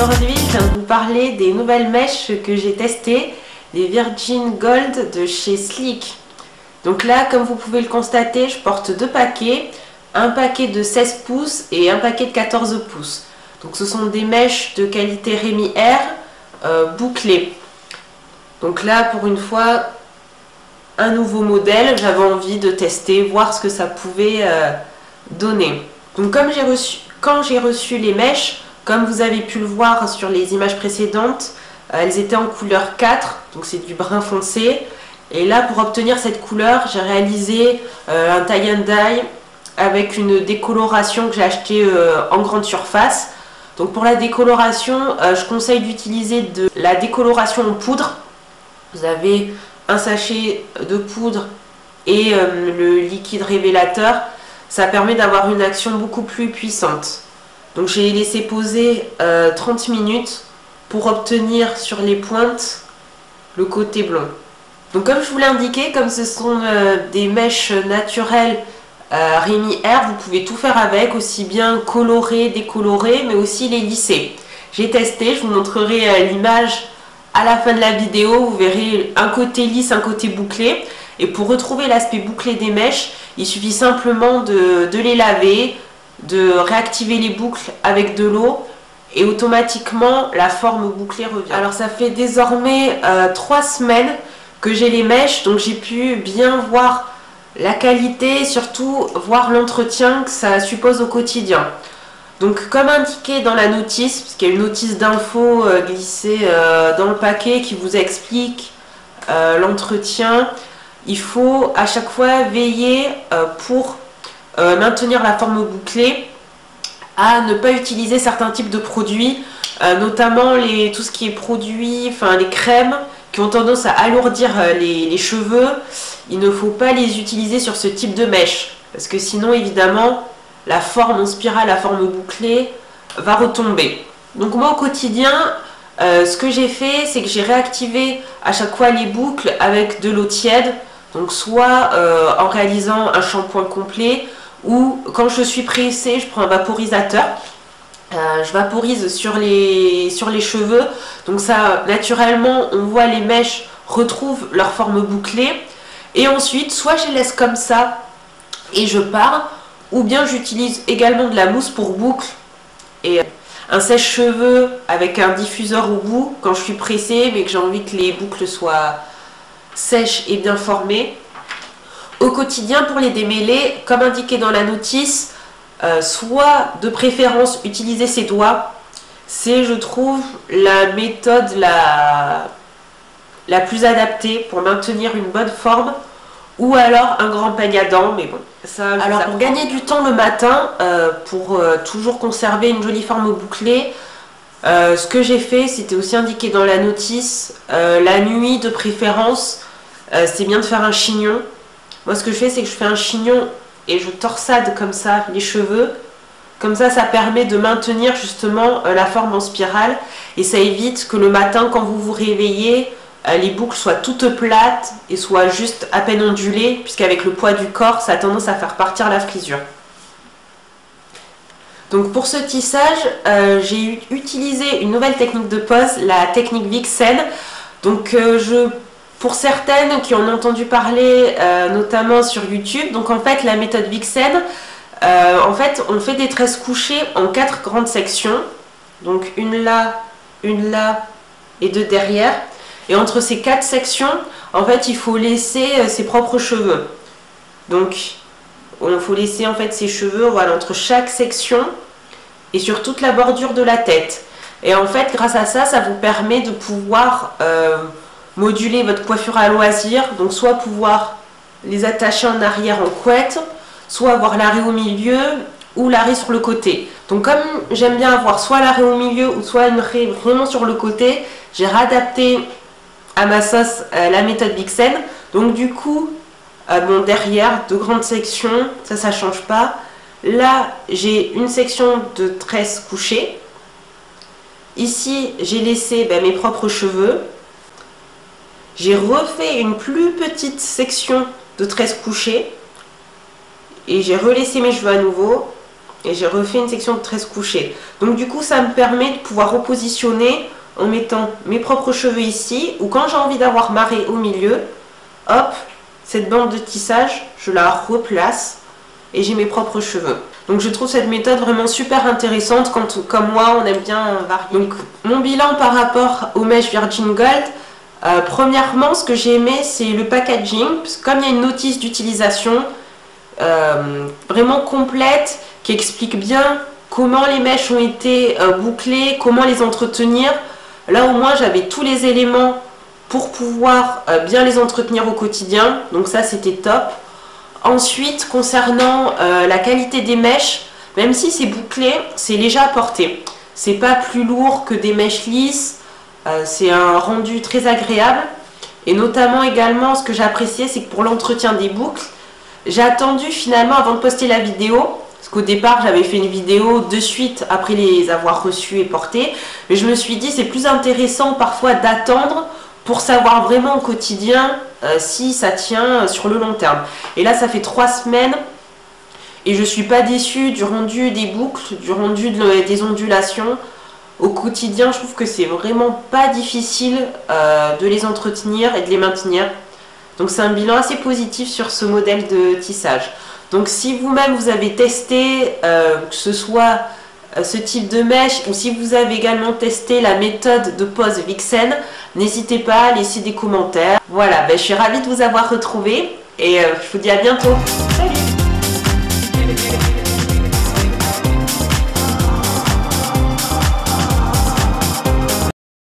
Aujourd'hui, je viens de vous parler des nouvelles mèches que j'ai testées, les Virgin Gold de chez Sleek. Donc là, comme vous pouvez le constater, je porte deux paquets, un paquet de 16 pouces et un paquet de 14 pouces. Donc ce sont des mèches de qualité Rémi Air bouclées. Donc là, pour une fois, un nouveau modèle, j'avais envie de tester, voir ce que ça pouvait donner. Donc quand j'ai reçu les mèches, comme vous avez pu le voir sur les images précédentes, elles étaient en couleur 4, donc c'est du brun foncé. Et là, pour obtenir cette couleur, j'ai réalisé un tie and dye avec une décoloration que j'ai achetée en grande surface. Donc pour la décoloration, je conseille d'utiliser de la décoloration en poudre. Vous avez un sachet de poudre et le liquide révélateur. Ça permet d'avoir une action beaucoup plus puissante. Donc j'ai laissé poser 30 minutes pour obtenir sur les pointes le côté blond. Donc comme je vous l'ai indiqué, comme ce sont des mèches naturelles Rémi Air, vous pouvez tout faire avec, aussi bien colorer, décolorer, mais aussi les lisser. J'ai testé, je vous montrerai l'image à la fin de la vidéo. Vous verrez un côté lisse, un côté bouclé. Et pour retrouver l'aspect bouclé des mèches, il suffit simplement de les laver, de réactiver les boucles avec de l'eau et automatiquement la forme bouclée revient. Alors ça fait désormais 3 semaines que j'ai les mèches, donc j'ai pu bien voir la qualité et surtout voir l'entretien que ça suppose au quotidien. Donc comme indiqué dans la notice, parce qu'il y a une notice d'info glissée dans le paquet qui vous explique l'entretien, il faut à chaque fois veiller pour maintenir la forme bouclée à ne pas utiliser certains types de produits, notamment tout ce qui est produits, enfin les crèmes qui ont tendance à alourdir les cheveux. Il ne faut pas les utiliser sur ce type de mèche parce que sinon évidemment la forme en spirale, la forme bouclée va retomber. Donc moi au quotidien, ce que j'ai fait, c'est que j'ai réactivé à chaque fois les boucles avec de l'eau tiède, donc soit en réalisant un shampoing complet, ou quand je suis pressée, je prends un vaporisateur. Je vaporise sur les cheveux, donc ça naturellement on voit les mèches retrouvent leur forme bouclée. Et ensuite soit je les laisse comme ça et je pars, ou bien j'utilise également de la mousse pour boucles et un sèche-cheveux avec un diffuseur au bout quand je suis pressée mais que j'ai envie que les boucles soient sèches et bien formées. Au quotidien, pour les démêler, comme indiqué dans la notice, soit de préférence utiliser ses doigts. C'est, je trouve, la méthode la plus adaptée pour maintenir une bonne forme, ou alors un grand peigne à dents, mais bon. Alors pour gagner du temps le matin, pour toujours conserver une jolie forme bouclée, ce que j'ai fait, c'était aussi indiqué dans la notice, la nuit de préférence, c'est bien de faire un chignon. Moi ce que je fais, c'est que je fais un chignon et je torsade comme ça les cheveux. Comme ça permet de maintenir justement la forme en spirale et ça évite que le matin, quand vous vous réveillez, les boucles soient toutes plates et soient juste à peine ondulées, puisqu'avec le poids du corps, ça a tendance à faire partir la frisure. Donc pour ce tissage, j'ai utilisé une nouvelle technique de pose, la technique Vixen. Donc pour certaines qui en ont entendu parler, notamment sur YouTube, donc en fait la méthode Vixen, en fait on fait des tresses couchées en 4 grandes sections, donc une là et 2 derrière. Et entre ces 4 sections, en fait, il faut laisser ses propres cheveux. Donc, il faut laisser en fait ses cheveux, voilà, entre chaque section et sur toute la bordure de la tête. Et en fait, grâce à ça, ça vous permet de pouvoir moduler votre coiffure à loisir. Donc, soit pouvoir les attacher en arrière en couette, soit avoir l'arrêt au milieu ou l'arrêt sur le côté. Donc, comme j'aime bien avoir soit l'arrêt au milieu ou soit une raie vraiment sur le côté, j'ai réadapté à ma sauce la méthode Vixen. Donc du coup bon, derrière 2 grandes sections, ça change pas. Là j'ai une section de tresses couchées, ici j'ai laissé mes propres cheveux, j'ai refait une plus petite section de tresses couchées et j'ai relaissé mes cheveux à nouveau. et j'ai refait une section de tresses couchées. Donc du coup, ça me permet de pouvoir repositionner en mettant mes propres cheveux ici, ou quand j'ai envie d'avoir marée au milieu, hop, cette bande de tissage, je la replace et j'ai mes propres cheveux. Donc je trouve cette méthode vraiment super intéressante quand, comme moi, on aime bien varier. Donc mon bilan par rapport aux mèches Virgin Gold, premièrement, ce que j'ai aimé, c'est le packaging, parce que comme il y a une notice d'utilisation vraiment complète, qui explique bien comment les mèches ont été bouclées, comment les entretenir. Là au moins j'avais tous les éléments pour pouvoir bien les entretenir au quotidien, donc ça c'était top. Ensuite, concernant la qualité des mèches, même si c'est bouclé, c'est léger à porter. C'est pas plus lourd que des mèches lisses, c'est un rendu très agréable. Et notamment également, ce que j'ai apprécié, c'est que pour l'entretien des boucles, j'ai attendu finalement avant de poster la vidéo, parce qu'au départ j'avais fait une vidéo de suite après les avoir reçues et portées, mais je me suis dit c'est plus intéressant parfois d'attendre pour savoir vraiment au quotidien si ça tient sur le long terme. Et là ça fait 3 semaines et je suis pas déçue du rendu des boucles, du rendu des ondulations. Au quotidien je trouve que c'est vraiment pas difficile de les entretenir et de les maintenir. Donc c'est un bilan assez positif sur ce modèle de tissage. Donc si vous-même vous avez testé que ce soit ce type de mèche, ou si vous avez également testé la méthode de pose Vixen, n'hésitez pas à laisser des commentaires. Voilà, je suis ravie de vous avoir retrouvé et je vous dis à bientôt. Salut!